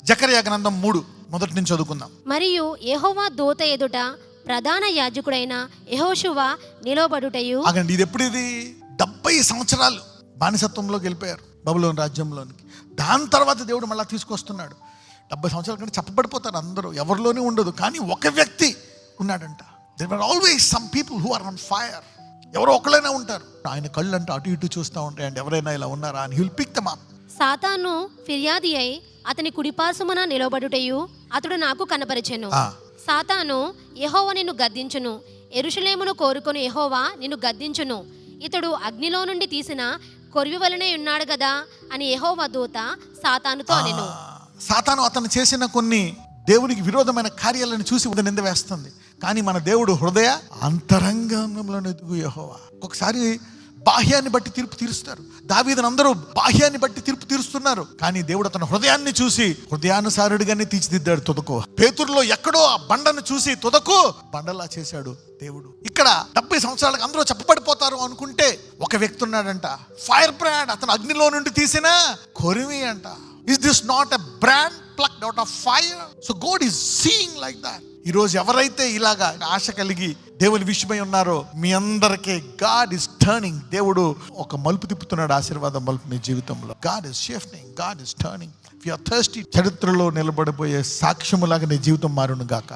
జకర్యా గ్రంథం 3 మొదటి నుంచి చదువుకుందాం. మరియు యెహోవా దూత ఎదుట ప్రధాన యాజకుడైన యెహోషువ నిలవబడుటయు. ఆగండి, ఇది ఎప్పుడు? ఇది 70 సంవత్సరాలు బానిసత్వంలోకి వెళ్ళిపోయారు బబులోను రాజ్యంలోనికి. దాని తర్వాత దేవుడు మళ్ళీ తీసుకొస్తున్నాడు. 70 సంవత్సరాల కంటే చెప్పబడిపోతారు అందరూ, ఎవరిలోనే ఉండదు. కానీ ఒక వ్యక్తి ఉన్నాడంట. There are always some people who are on fire. ఎవరో ఒకళ్ళైనా ఉంటారు. ఆయన కళ్ళు అంటే అటు ఇటు చూస్తూ ఉంటాయండి, ఎవరైనా ఇలా ఉన్నారా అని. He will pick them up. సాతాను ఫిర్యాది అయి అతని కుడిపార్శ్వమున నిలవబడుటయు అతడు నాకు కనపరిచెను. సాతాను, యెహోవా నిన్ను గద్దించును, యెరూషలేమును కోరుకొని యెహోవా నిన్ను గద్దించును, ఇతడు అగ్నిలో నుండి తీసిన కొరివి వలనే ఉన్నాడు కదా అని యెహోవా దూత సాతానుతో అనెను. సాతాను అతను చేసిన కొన్ని దేవునికి విరోధమైన కార్యాలను చూసి నింద వేస్తుంది. కానీ మన దేవుడు హృదయ అంతరంగంలో ఎదుగు యెహోవా. ఒకసారి బాహ్యాన్ని బట్టి తీర్పు తీరుస్తారు. దావీదును అందరూ బాహ్యాన్ని బట్టి తీర్పు తీరుస్తున్నారు. కానీ దేవుడు అతని హృదయాన్ని చూసి హృదయానుసారుడిగానే తీర్చిదిద్దాడు. తుదకు పేతురులో ఎక్కడో ఆ బండను చూసి తుదకు బండలా చేశాడు దేవుడు. ఇక్కడ 70 సంవత్సరాలకు అందరూ చెప్పబడిపోతారు అనుకుంటే ఒక వ్యక్తి ఉన్నాడంట, ఫైర్ బ్రాండ్. అతను అగ్నిలో నుండి తీసిన కొరివి అంట. Is this not a brand plucked out of fire? So God is seeing like that. ఈరోజు ఎవరైతే ఇలాగా ఆశ కలిగి దేవుని విషయమై ఉన్నారో మీ అందరికీ God is turning. దేవుడు ఒక మలుపు తిప్పుతున్నాడు, ఆశీర్వాదం మలుపు మీ జీవితంలో. God is shifting, God is turning. If you are thirsty, చరిత్రలో నిలబడిపోయే సాక్ష్యములాగా నీ జీవితం మారును గాక.